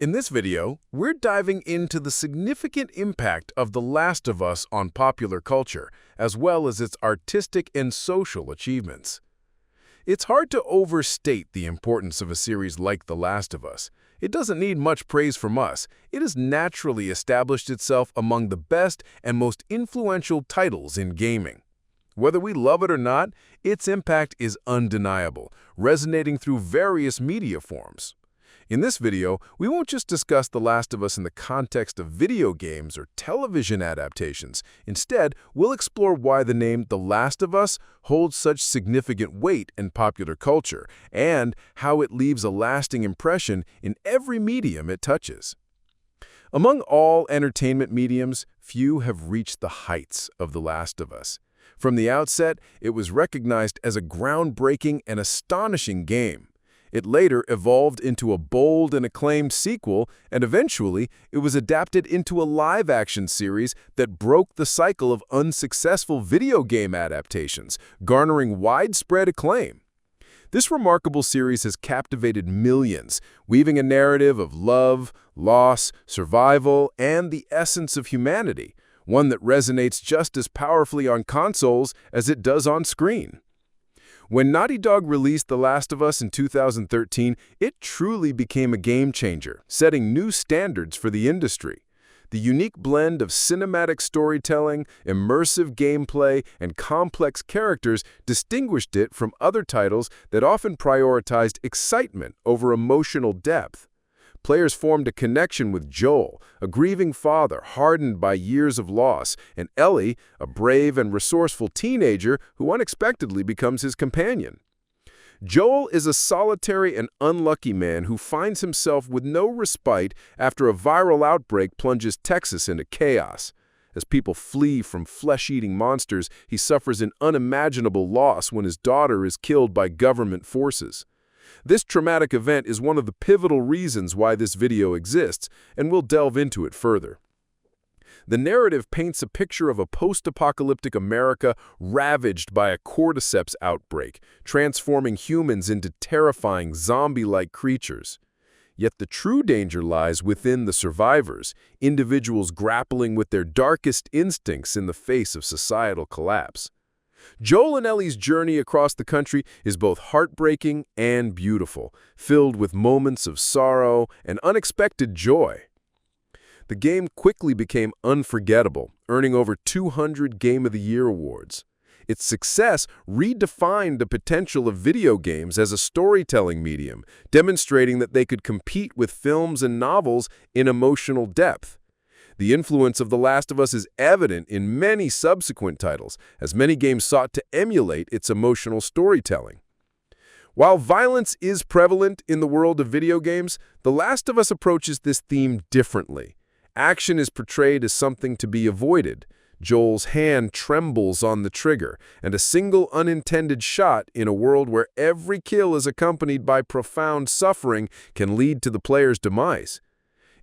In this video, we're diving into the significant impact of The Last of Us on popular culture, as well as its artistic and social achievements. It's hard to overstate the importance of a series like The Last of Us. It doesn't need much praise from us. It has naturally established itself among the best and most influential titles in gaming. Whether we love it or not, its impact is undeniable, resonating through various media forms. In this video, we won't just discuss The Last of Us in the context of video games or television adaptations. Instead, we'll explore why the name The Last of Us holds such significant weight in popular culture, and how it leaves a lasting impression in every medium it touches. Among all entertainment mediums, few have reached the heights of The Last of Us. From the outset, it was recognized as a groundbreaking and astonishing game. It later evolved into a bold and acclaimed sequel, and eventually it was adapted into a live-action series that broke the cycle of unsuccessful video game adaptations, garnering widespread acclaim. This remarkable series has captivated millions, weaving a narrative of love, loss, survival, and the essence of humanity, one that resonates just as powerfully on consoles as it does on screen. When Naughty Dog released The Last of Us in 2013, it truly became a game-changer, setting new standards for the industry. The unique blend of cinematic storytelling, immersive gameplay, and complex characters distinguished it from other titles that often prioritized excitement over emotional depth. Players formed a connection with Joel, a grieving father hardened by years of loss, and Ellie, a brave and resourceful teenager who unexpectedly becomes his companion. Joel is a solitary and unlucky man who finds himself with no respite after a viral outbreak plunges Texas into chaos. As people flee from flesh-eating monsters, he suffers an unimaginable loss when his daughter is killed by government forces. This traumatic event is one of the pivotal reasons why this video exists, and we'll delve into it further. The narrative paints a picture of a post-apocalyptic America ravaged by a cordyceps outbreak, transforming humans into terrifying zombie-like creatures. Yet the true danger lies within the survivors, individuals grappling with their darkest instincts in the face of societal collapse. Joel and Ellie's journey across the country is both heartbreaking and beautiful, filled with moments of sorrow and unexpected joy. The game quickly became unforgettable, earning over 200 Game of the Year awards. Its success redefined the potential of video games as a storytelling medium, demonstrating that they could compete with films and novels in emotional depth. The influence of The Last of Us is evident in many subsequent titles, as many games sought to emulate its emotional storytelling. While violence is prevalent in the world of video games, The Last of Us approaches this theme differently. Action is portrayed as something to be avoided. Joel's hand trembles on the trigger, and a single unintended shot in a world where every kill is accompanied by profound suffering can lead to the player's demise.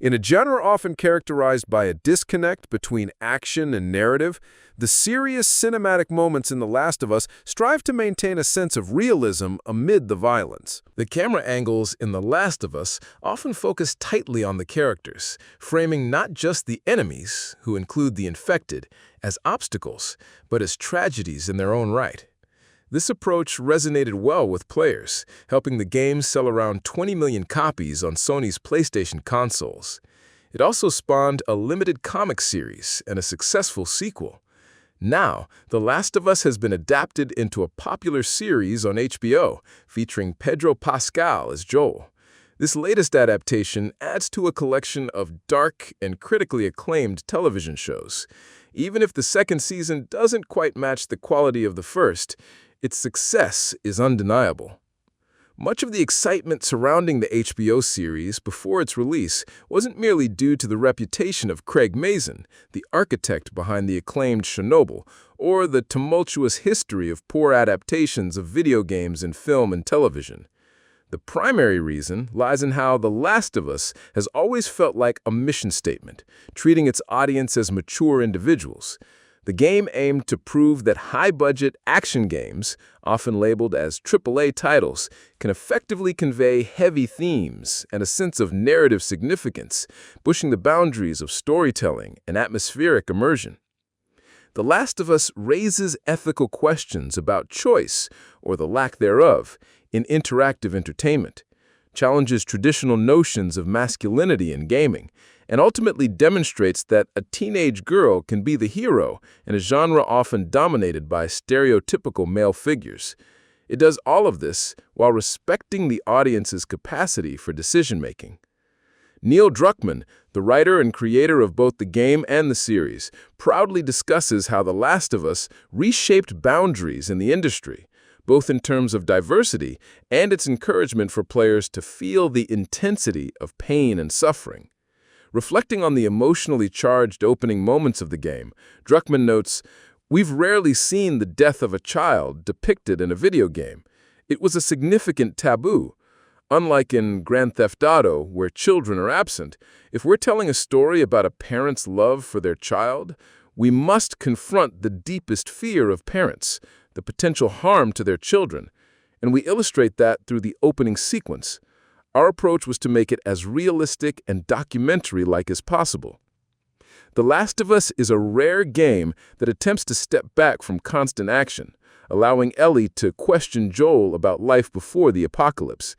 In a genre often characterized by a disconnect between action and narrative, the serious cinematic moments in The Last of Us strive to maintain a sense of realism amid the violence. The camera angles in The Last of Us often focus tightly on the characters, framing not just the enemies, who include the infected, as obstacles, but as tragedies in their own right. This approach resonated well with players, helping the game sell around 20 million copies on Sony's PlayStation consoles. It also spawned a limited comic series and a successful sequel. Now, The Last of Us has been adapted into a popular series on HBO, featuring Pedro Pascal as Joel. This latest adaptation adds to a collection of dark and critically acclaimed television shows. Even if the second season doesn't quite match the quality of the first, its success is undeniable. Much of the excitement surrounding the HBO series before its release wasn't merely due to the reputation of Craig Mazin, the architect behind the acclaimed Chernobyl, or the tumultuous history of poor adaptations of video games in film and television. The primary reason lies in how The Last of Us has always felt like a mission statement, treating its audience as mature individuals. The game aimed to prove that high-budget action games, often labeled as AAA titles, can effectively convey heavy themes and a sense of narrative significance, pushing the boundaries of storytelling and atmospheric immersion. The Last of Us raises ethical questions about choice, or the lack thereof, in interactive entertainment, challenges traditional notions of masculinity in gaming, and ultimately demonstrates that a teenage girl can be the hero in a genre often dominated by stereotypical male figures. It does all of this while respecting the audience's capacity for decision-making. Neil Druckmann, the writer and creator of both the game and the series, proudly discusses how The Last of Us reshaped boundaries in the industry, both in terms of diversity and its encouragement for players to feel the intensity of pain and suffering. Reflecting on the emotionally charged opening moments of the game, Druckmann notes, "We've rarely seen the death of a child depicted in a video game. It was a significant taboo. Unlike in Grand Theft Auto, where children are absent, if we're telling a story about a parent's love for their child, we must confront the deepest fear of parents, the potential harm to their children, and we illustrate that through the opening sequence. Our approach was to make it as realistic and documentary-like as possible." The Last of Us is a rare game that attempts to step back from constant action, allowing Ellie to question Joel about life before the apocalypse.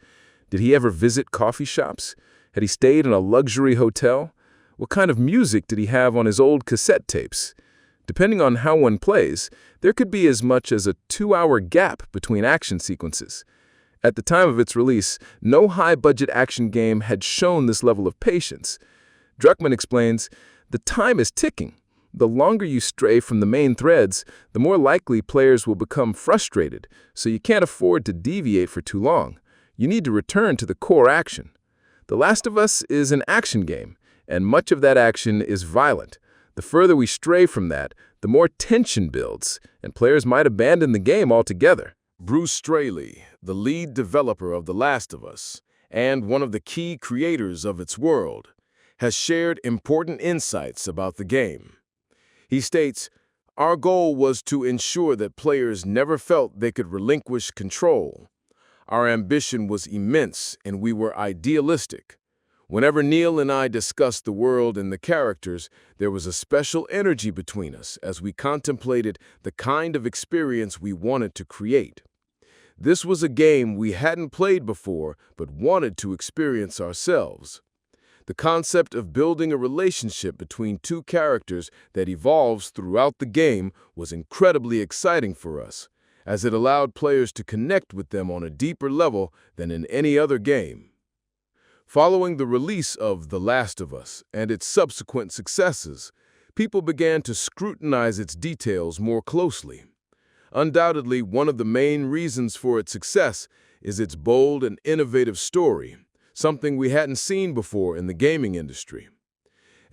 Did he ever visit coffee shops? Had he stayed in a luxury hotel? What kind of music did he have on his old cassette tapes? Depending on how one plays, there could be as much as a 2-hour gap between action sequences. At the time of its release, no high-budget action game had shown this level of patience. Druckmann explains, "The time is ticking. The longer you stray from the main threads, the more likely players will become frustrated, so you can't afford to deviate for too long. You need to return to the core action. The Last of Us is an action game, and much of that action is violent. The further we stray from that, the more tension builds, and players might abandon the game altogether." Bruce Straley, the lead developer of The Last of Us and one of the key creators of its world, has shared important insights about the game. He states, "Our goal was to ensure that players never felt they could relinquish control. Our ambition was immense and we were idealistic. Whenever Neil and I discussed the world and the characters, there was a special energy between us as we contemplated the kind of experience we wanted to create. This was a game we hadn't played before but wanted to experience ourselves. The concept of building a relationship between two characters that evolves throughout the game was incredibly exciting for us, as it allowed players to connect with them on a deeper level than in any other game." Following the release of The Last of Us and its subsequent successes, people began to scrutinize its details more closely. Undoubtedly, one of the main reasons for its success is its bold and innovative story, something we hadn't seen before in the gaming industry.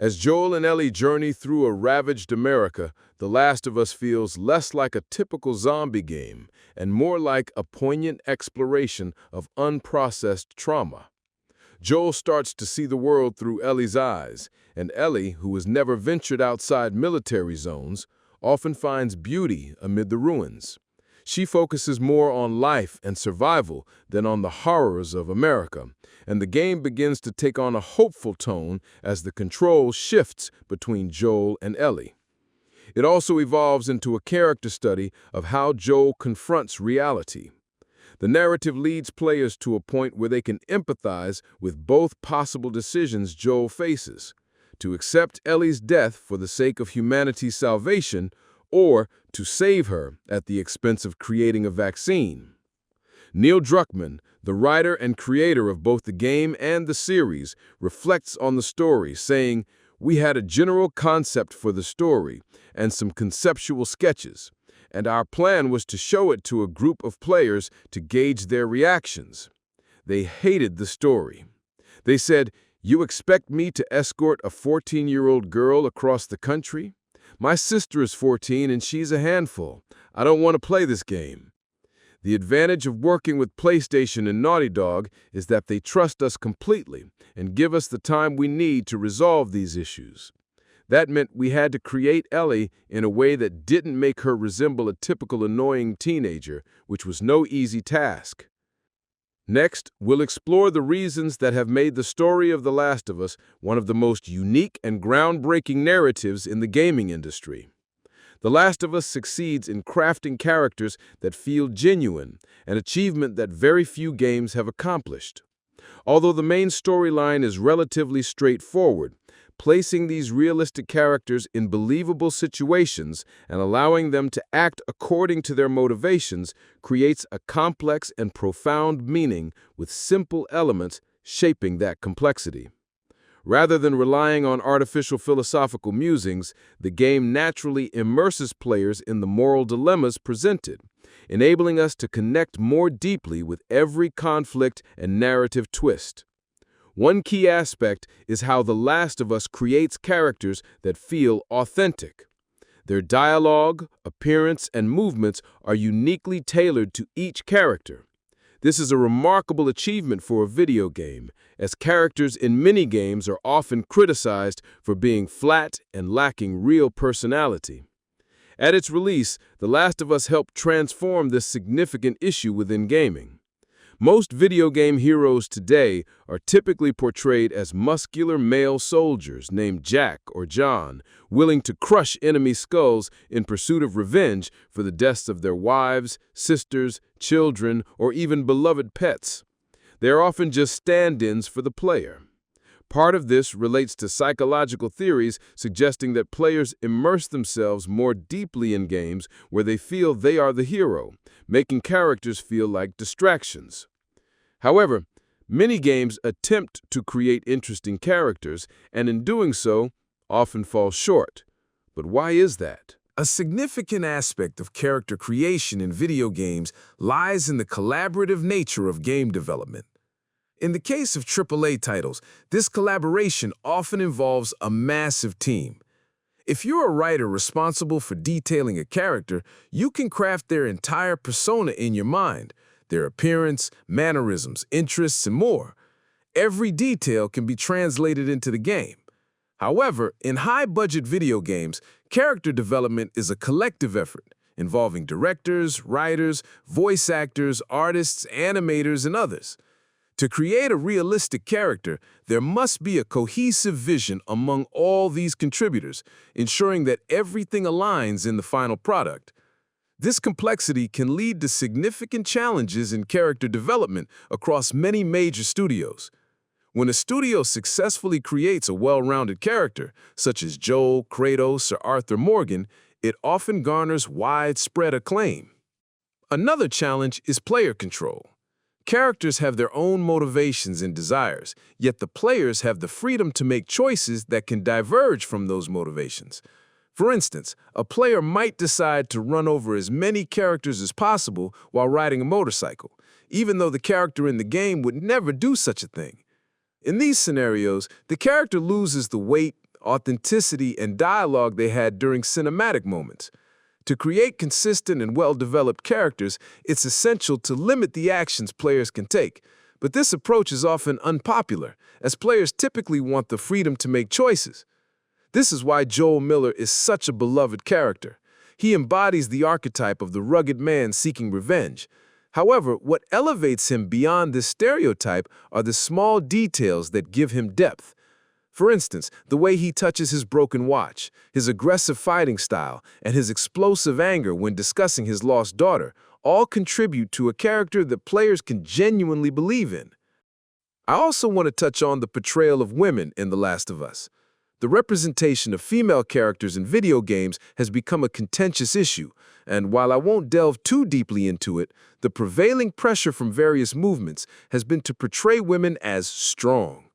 As Joel and Ellie journey through a ravaged America, The Last of Us feels less like a typical zombie game and more like a poignant exploration of unprocessed trauma. Joel starts to see the world through Ellie's eyes, and Ellie, who has never ventured outside military zones, often finds beauty amid the ruins. She focuses more on life and survival than on the horrors of America, and the game begins to take on a hopeful tone as the control shifts between Joel and Ellie. It also evolves into a character study of how Joel confronts reality. The narrative leads players to a point where they can empathize with both possible decisions Joel faces: to accept Ellie's death for the sake of humanity's salvation, or to save her at the expense of creating a vaccine. Neil Druckmann, the writer and creator of both the game and the series, reflects on the story, saying, "We had a general concept for the story and some conceptual sketches, and our plan was to show it to a group of players to gauge their reactions. They hated the story. They said, 'You expect me to escort a 14-year-old girl across the country? My sister is 14 and she's a handful. I don't want to play this game.' The advantage of working with PlayStation and Naughty Dog is that they trust us completely and give us the time we need to resolve these issues. That meant we had to create Ellie in a way that didn't make her resemble a typical annoying teenager, which was no easy task. Next, we'll explore the reasons that have made the story of The Last of Us one of the most unique and groundbreaking narratives in the gaming industry. The Last of Us succeeds in crafting characters that feel genuine, an achievement that very few games have accomplished. Although the main storyline is relatively straightforward, placing these realistic characters in believable situations and allowing them to act according to their motivations creates a complex and profound meaning with simple elements shaping that complexity. Rather than relying on artificial philosophical musings, the game naturally immerses players in the moral dilemmas presented, enabling us to connect more deeply with every conflict and narrative twist. One key aspect is how The Last of Us creates characters that feel authentic. Their dialogue, appearance, and movements are uniquely tailored to each character. This is a remarkable achievement for a video game, as characters in many games are often criticized for being flat and lacking real personality. At its release, The Last of Us helped transform this significant issue within gaming. Most video game heroes today are typically portrayed as muscular male soldiers named Jack or John, willing to crush enemy skulls in pursuit of revenge for the deaths of their wives, sisters, children, or even beloved pets. They are often just stand-ins for the player. Part of this relates to psychological theories suggesting that players immerse themselves more deeply in games where they feel they are the hero, making characters feel like distractions. However, many games attempt to create interesting characters, and in doing so, often fall short. But why is that? A significant aspect of character creation in video games lies in the collaborative nature of game development. In the case of AAA titles, this collaboration often involves a massive team. If you're a writer responsible for detailing a character, you can craft their entire persona in your mind, their appearance, mannerisms, interests, and more. Every detail can be translated into the game. However, in high-budget video games, character development is a collective effort involving directors, writers, voice actors, artists, animators, and others. To create a realistic character, there must be a cohesive vision among all these contributors, ensuring that everything aligns in the final product. This complexity can lead to significant challenges in character development across many major studios. When a studio successfully creates a well-rounded character, such as Joel, Kratos, or Arthur Morgan, it often garners widespread acclaim. Another challenge is player control. Characters have their own motivations and desires, yet the players have the freedom to make choices that can diverge from those motivations. For instance, a player might decide to run over as many characters as possible while riding a motorcycle, even though the character in the game would never do such a thing. In these scenarios, the character loses the weight, authenticity, and dialogue they had during cinematic moments. To create consistent and well-developed characters, it's essential to limit the actions players can take. But this approach is often unpopular, as players typically want the freedom to make choices. This is why Joel Miller is such a beloved character. He embodies the archetype of the rugged man seeking revenge. However, what elevates him beyond this stereotype are the small details that give him depth. For instance, the way he touches his broken watch, his aggressive fighting style, and his explosive anger when discussing his lost daughter all contribute to a character that players can genuinely believe in. I also want to touch on the portrayal of women in The Last of Us. The representation of female characters in video games has become a contentious issue, and while I won't delve too deeply into it, the prevailing pressure from various movements has been to portray women as strong.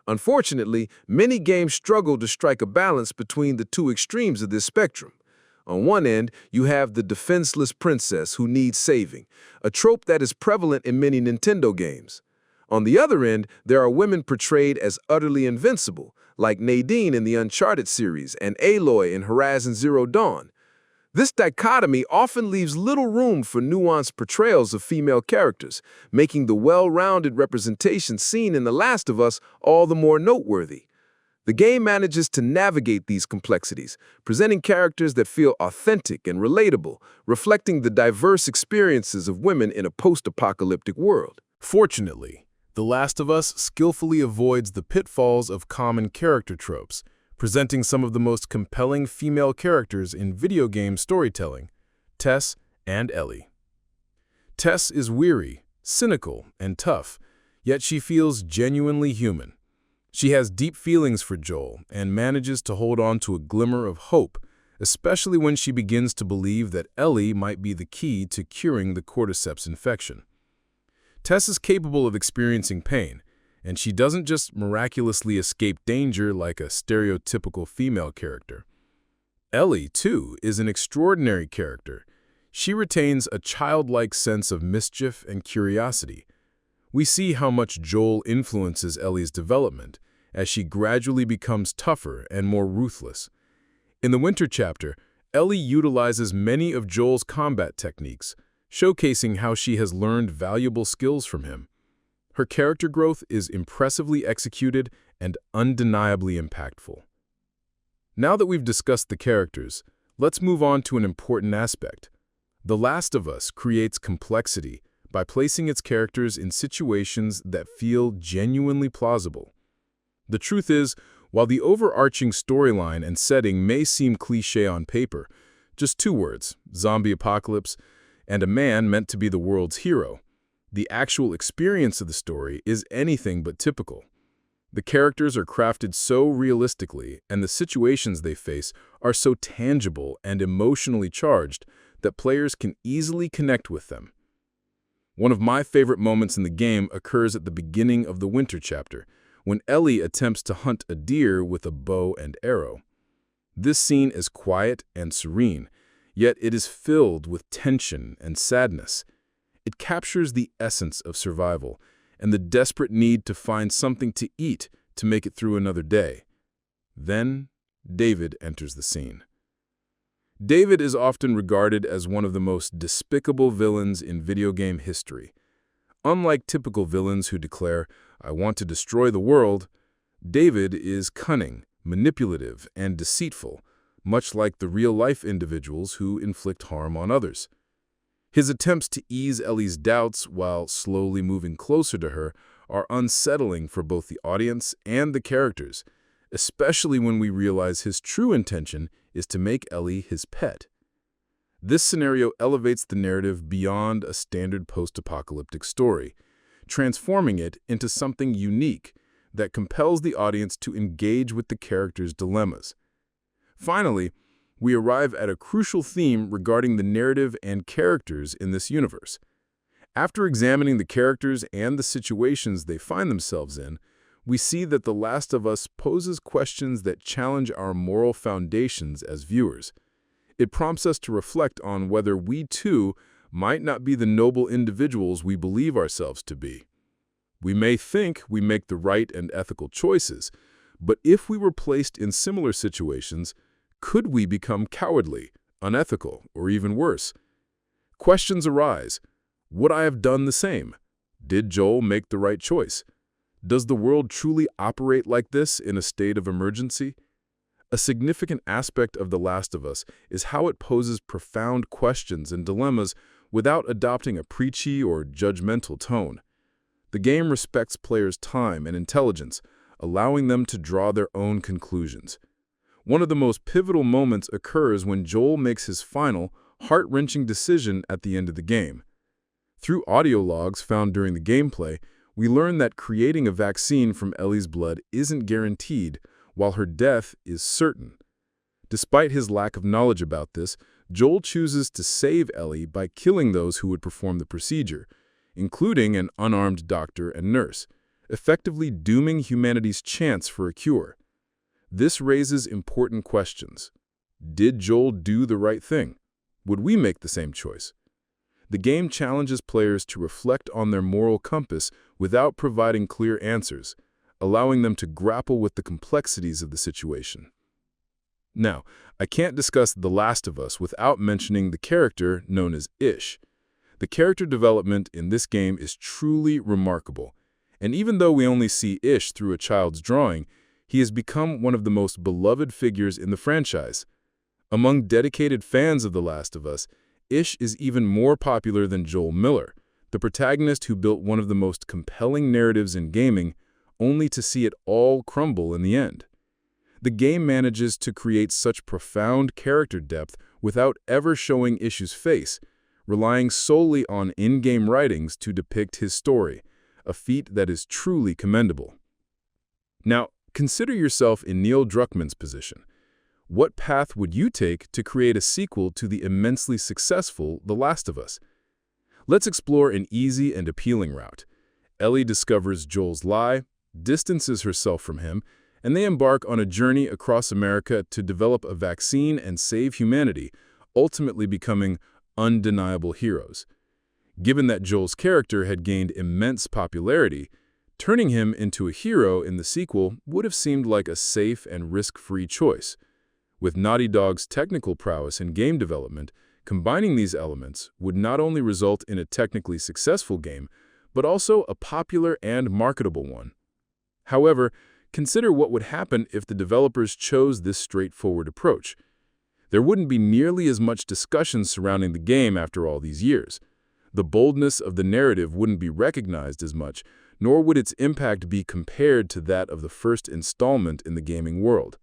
Unfortunately, many games struggle to strike a balance between the two extremes of this spectrum. On one end, you have the defenseless princess who needs saving, a trope that is prevalent in many Nintendo games. On the other end, there are women portrayed as utterly invincible, like Nadine in the Uncharted series and Aloy in Horizon Zero Dawn. This dichotomy often leaves little room for nuanced portrayals of female characters, making the well-rounded representation seen in The Last of Us all the more noteworthy. The game manages to navigate these complexities, presenting characters that feel authentic and relatable, reflecting the diverse experiences of women in a post-apocalyptic world. Fortunately, The Last of Us skillfully avoids the pitfalls of common character tropes, presenting some of the most compelling female characters in video game storytelling, Tess and Ellie. Tess is weary, cynical, and tough, yet she feels genuinely human. She has deep feelings for Joel and manages to hold on to a glimmer of hope, especially when she begins to believe that Ellie might be the key to curing the cordyceps infection. Tess is capable of experiencing pain, and she doesn't just miraculously escape danger like a stereotypical female character. Ellie, too, is an extraordinary character. She retains a childlike sense of mischief and curiosity. We see how much Joel influences Ellie's development as she gradually becomes tougher and more ruthless. In the Winter chapter, Ellie utilizes many of Joel's combat techniques, showcasing how she has learned valuable skills from him. Her character growth is impressively executed and undeniably impactful. Now that we've discussed the characters, let's move on to an important aspect. The Last of Us creates complexity by placing its characters in situations that feel genuinely plausible. The truth is, while the overarching storyline and setting may seem cliché on paper, just two words, zombie apocalypse, and a man meant to be the world's hero, the actual experience of the story is anything but typical. The characters are crafted so realistically, and the situations they face are so tangible and emotionally charged that players can easily connect with them. One of my favorite moments in the game occurs at the beginning of the Winter chapter, when Ellie attempts to hunt a deer with a bow and arrow. This scene is quiet and serene, yet it is filled with tension and sadness. It captures the essence of survival and the desperate need to find something to eat to make it through another day. Then, David enters the scene. David is often regarded as one of the most despicable villains in video game history. Unlike typical villains who declare, "I want to destroy the world," David is cunning, manipulative, and deceitful, much like the real-life individuals who inflict harm on others. His attempts to ease Ellie's doubts while slowly moving closer to her are unsettling for both the audience and the characters, especially when we realize his true intention is to make Ellie his pet. This scenario elevates the narrative beyond a standard post-apocalyptic story, transforming it into something unique that compels the audience to engage with the characters' dilemmas. Finally, we arrive at a crucial theme regarding the narrative and characters in this universe. After examining the characters and the situations they find themselves in, we see that The Last of Us poses questions that challenge our moral foundations as viewers. It prompts us to reflect on whether we, too, might not be the noble individuals we believe ourselves to be. We may think we make the right and ethical choices, but if we were placed in similar situations, could we become cowardly, unethical, or even worse? Questions arise. Would I have done the same? Did Joel make the right choice? Does the world truly operate like this in a state of emergency? A significant aspect of The Last of Us is how it poses profound questions and dilemmas without adopting a preachy or judgmental tone. The game respects players' time and intelligence, allowing them to draw their own conclusions. One of the most pivotal moments occurs when Joel makes his final, heart-wrenching decision at the end of the game. Through audio logs found during the gameplay, we learn that creating a vaccine from Ellie's blood isn't guaranteed, while her death is certain. Despite his lack of knowledge about this, Joel chooses to save Ellie by killing those who would perform the procedure, including an unarmed doctor and nurse, effectively dooming humanity's chance for a cure. This raises important questions. Did Joel do the right thing? Would we make the same choice? The game challenges players to reflect on their moral compass without providing clear answers, allowing them to grapple with the complexities of the situation. Now, I can't discuss The Last of Us without mentioning the character known as Ish. The character development in this game is truly remarkable, and even though we only see Ish through a child's drawing, he has become one of the most beloved figures in the franchise. Among dedicated fans of The Last of Us, Ish is even more popular than Joel Miller, the protagonist who built one of the most compelling narratives in gaming, only to see it all crumble in the end. The game manages to create such profound character depth without ever showing Ish's face, relying solely on in-game writings to depict his story, a feat that is truly commendable. Now, consider yourself in Neil Druckmann's position. What path would you take to create a sequel to the immensely successful The Last of Us? Let's explore an easy and appealing route. Ellie discovers Joel's lie, distances herself from him, and they embark on a journey across America to develop a vaccine and save humanity, ultimately becoming undeniable heroes. Given that Joel's character had gained immense popularity, turning him into a hero in the sequel would have seemed like a safe and risk-free choice. With Naughty Dog's technical prowess in game development, combining these elements would not only result in a technically successful game, but also a popular and marketable one. However, consider what would happen if the developers chose this straightforward approach. There wouldn't be nearly as much discussion surrounding the game after all these years. The boldness of the narrative wouldn't be recognized as much, nor would its impact be compared to that of the first installment in the gaming world.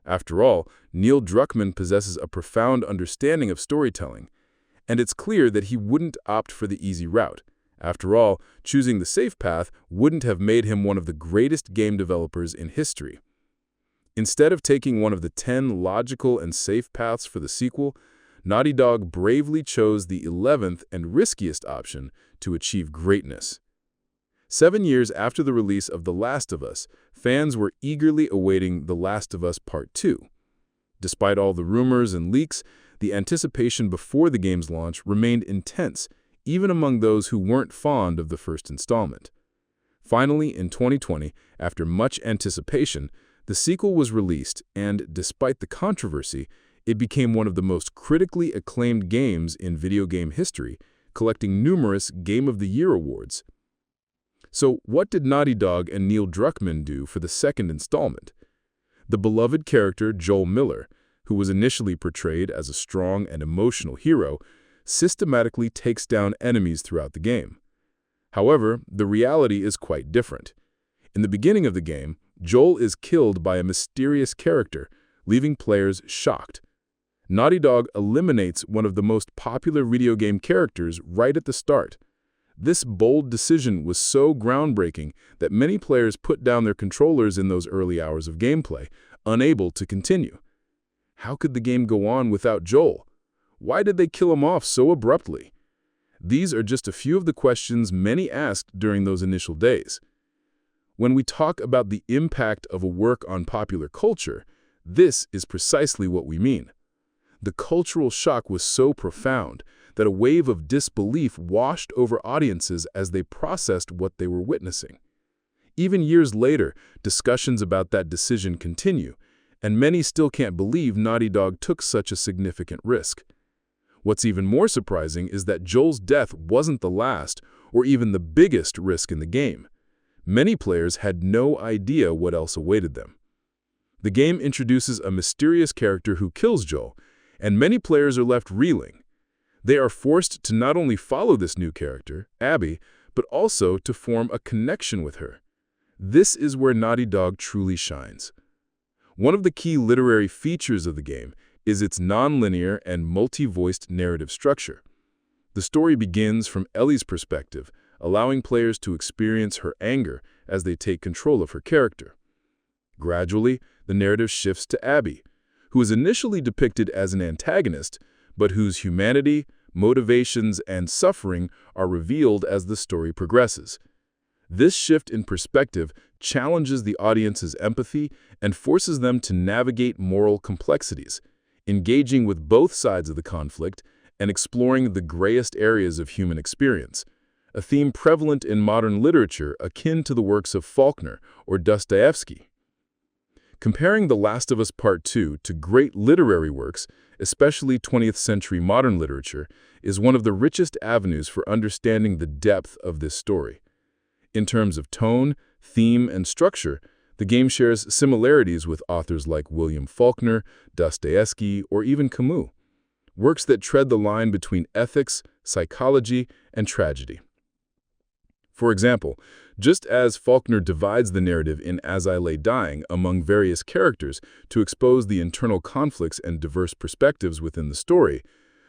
After all, Neil Druckmann possesses a profound understanding of storytelling, and it's clear that he wouldn't opt for the easy route. After all, choosing the safe path wouldn't have made him one of the greatest game developers in history. Instead of taking one of the 10 logical and safe paths for the sequel, Naughty Dog bravely chose the 11th and riskiest option to achieve greatness. 7 years after the release of The Last of Us, fans were eagerly awaiting The Last of Us Part 2. Despite all the rumors and leaks, the anticipation before the game's launch remained intense, even among those who weren't fond of the first installment. Finally, in 2020, after much anticipation, the sequel was released, and despite the controversy, it became one of the most critically acclaimed games in video game history, collecting numerous Game of the Year awards. So, what did Naughty Dog and Neil Druckmann do for the second installment? The beloved character Joel Miller, who was initially portrayed as a strong and emotional hero, systematically takes down enemies throughout the game. However, the reality is quite different. In the beginning of the game, Joel is killed by a mysterious character, leaving players shocked. Naughty Dog eliminates one of the most popular video game characters right at the start. This bold decision was so groundbreaking that many players put down their controllers in those early hours of gameplay, unable to continue. How could the game go on without Joel? Why did they kill him off so abruptly? These are just a few of the questions many asked during those initial days. When we talk about the impact of a work on popular culture, this is precisely what we mean. The cultural shock was so profound that a wave of disbelief washed over audiences as they processed what they were witnessing. Even years later, discussions about that decision continue, and many still can't believe Naughty Dog took such a significant risk. What's even more surprising is that Joel's death wasn't the last or even the biggest risk in the game. Many players had no idea what else awaited them. The game introduces a mysterious character who kills Joel, and many players are left reeling. They are forced to not only follow this new character, Abby, but also to form a connection with her. This is where Naughty Dog truly shines. One of the key literary features of the game is its non-linear and multi-voiced narrative structure. The story begins from Ellie's perspective, allowing players to experience her anger as they take control of her character. Gradually, the narrative shifts to Abby, who is initially depicted as an antagonist, but whose humanity, motivations, and suffering are revealed as the story progresses. This shift in perspective challenges the audience's empathy and forces them to navigate moral complexities, engaging with both sides of the conflict and exploring the grayest areas of human experience, a theme prevalent in modern literature akin to the works of Faulkner or Dostoevsky. Comparing The Last of Us Part 2 to great literary works, especially 20th century modern literature, is one of the richest avenues for understanding the depth of this story. In terms of tone, theme, and structure, The game shares similarities with authors like William Faulkner, Dostoevsky, or even Camus, works that tread the line between ethics, psychology, and tragedy. For example, just as Faulkner divides the narrative in As I Lay Dying among various characters to expose the internal conflicts and diverse perspectives within the story,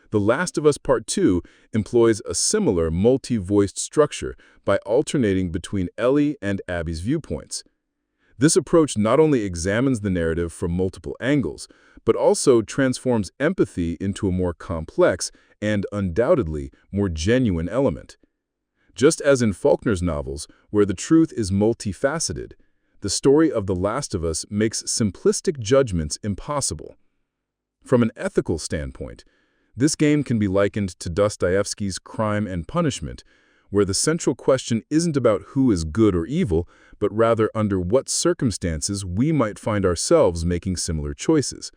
The Last of Us Part 2 employs a similar multi-voiced structure by alternating between Ellie and Abby's viewpoints. This approach not only examines the narrative from multiple angles, but also transforms empathy into a more complex and undoubtedly more genuine element. Just as in Faulkner's novels, where the truth is multifaceted, the story of The Last of Us makes simplistic judgments impossible. From an ethical standpoint, this game can be likened to Dostoevsky's Crime and Punishment, where the central question isn't about who is good or evil, but rather under what circumstances we might find ourselves making similar choices.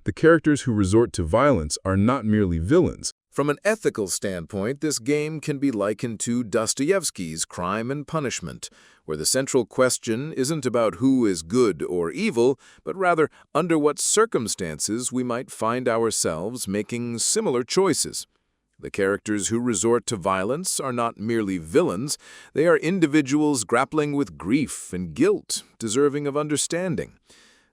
The characters who resort to violence are not merely villains. From an ethical standpoint, this game can be likened to Dostoevsky's Crime and Punishment, where the central question isn't about who is good or evil, but rather under what circumstances we might find ourselves making similar choices. The characters who resort to violence are not merely villains, they are individuals grappling with grief and guilt, deserving of understanding.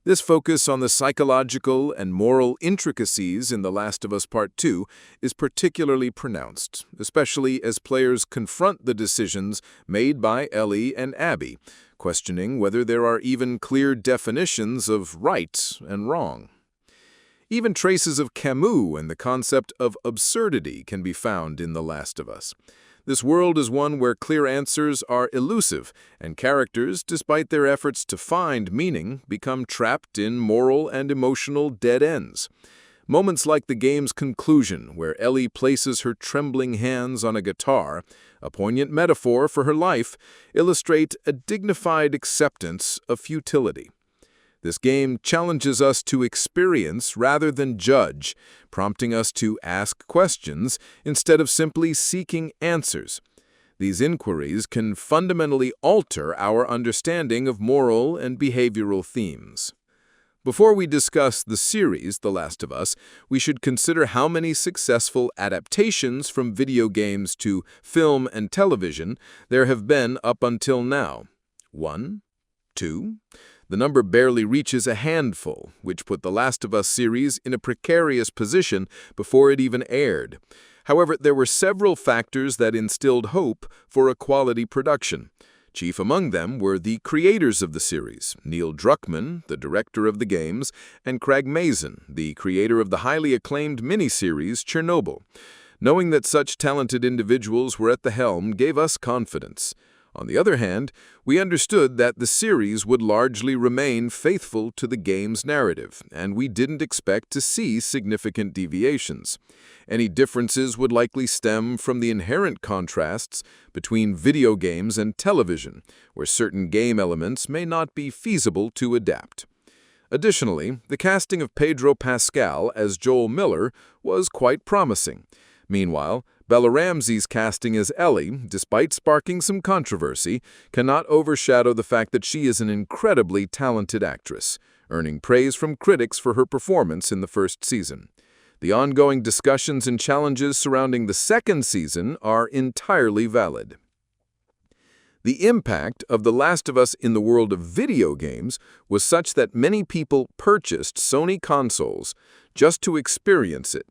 This focus on the psychological and moral intricacies in The Last of Us Part 2 is particularly pronounced, especially as players confront the decisions made by Ellie and Abby, questioning whether there are even clear definitions of right and wrong. Even traces of Camus and the concept of absurdity can be found in The Last of Us. This world is one where clear answers are elusive, and characters, despite their efforts to find meaning, become trapped in moral and emotional dead ends. Moments like the game's conclusion, where Ellie places her trembling hands on a guitar, a poignant metaphor for her life, illustrate a dignified acceptance of futility. This game challenges us to experience rather than judge, prompting us to ask questions instead of simply seeking answers. These inquiries can fundamentally alter our understanding of moral and behavioral themes. Before we discuss the series, The Last of Us, we should consider how many successful adaptations from video games to film and television there have been up until now. 1, 2... The number barely reaches a handful, which put The Last of Us series in a precarious position before it even aired. However, there were several factors that instilled hope for a quality production. Chief among them were the creators of the series, Neil Druckmann, the director of the games, and Craig Mazin, the creator of the highly acclaimed miniseries Chernobyl. Knowing that such talented individuals were at the helm gave us confidence. On the other hand, we understood that the series would largely remain faithful to the game's narrative, and we didn't expect to see significant deviations. Any differences would likely stem from the inherent contrasts between video games and television, where certain game elements may not be feasible to adapt. Additionally, the casting of Pedro Pascal as Joel Miller was quite promising. Meanwhile, Bella Ramsey's casting as Ellie, despite sparking some controversy, cannot overshadow the fact that she is an incredibly talented actress, earning praise from critics for her performance in the first season. The ongoing discussions and challenges surrounding the second season are entirely valid. The impact of The Last of Us in the world of video games was such that many people purchased Sony consoles just to experience it.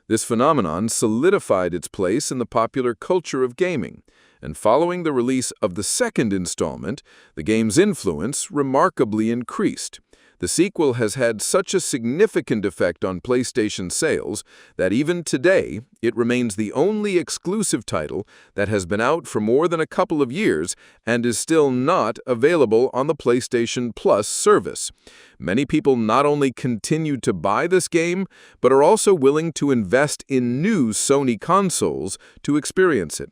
This phenomenon solidified its place in the popular culture of gaming, and following the release of the second installment, the game's influence remarkably increased. The sequel has had such a significant effect on PlayStation sales that even today, it remains the only exclusive title that has been out for more than a couple of years and is still not available on the PlayStation Plus service. Many people not only continue to buy this game, but are also willing to invest in new Sony consoles to experience it.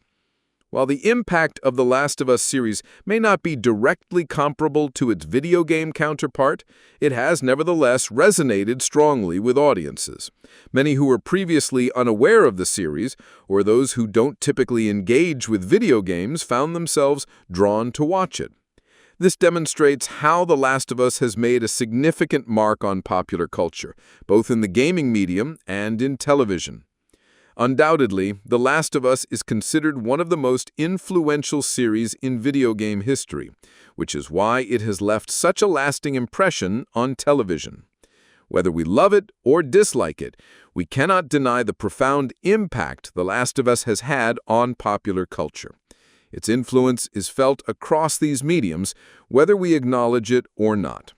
While the impact of The Last of Us series may not be directly comparable to its video game counterpart, it has nevertheless resonated strongly with audiences. Many who were previously unaware of the series, or those who don't typically engage with video games, found themselves drawn to watch it. This demonstrates how The Last of Us has made a significant mark on popular culture, both in the gaming medium and in television. Undoubtedly, The Last of Us is considered one of the most influential series in video game history, which is why it has left such a lasting impression on television. Whether we love it or dislike it, we cannot deny the profound impact The Last of Us has had on popular culture. Its influence is felt across these mediums, whether we acknowledge it or not.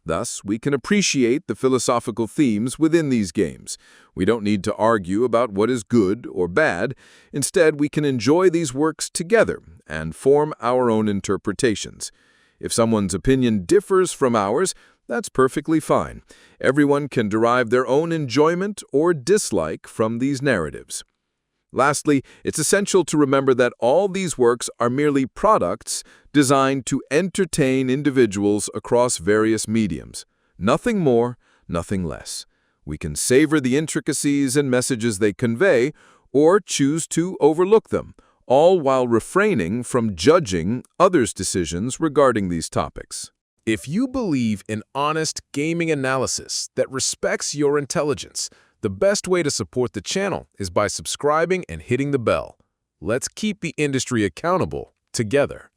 Thus, we can appreciate the philosophical themes within these games. We don't need to argue about what is good or bad. Instead, we can enjoy these works together and form our own interpretations. If someone's opinion differs from ours, that's perfectly fine. Everyone can derive their own enjoyment or dislike from these narratives. Lastly, it's essential to remember that all these works are merely products designed to entertain individuals across various mediums. Nothing more, nothing less. We can savor the intricacies and messages they convey, or choose to overlook them, all while refraining from judging others' decisions regarding these topics. If you believe in honest gaming analysis that respects your intelligence, the best way to support the channel is by subscribing and hitting the bell. Let's keep the industry accountable together.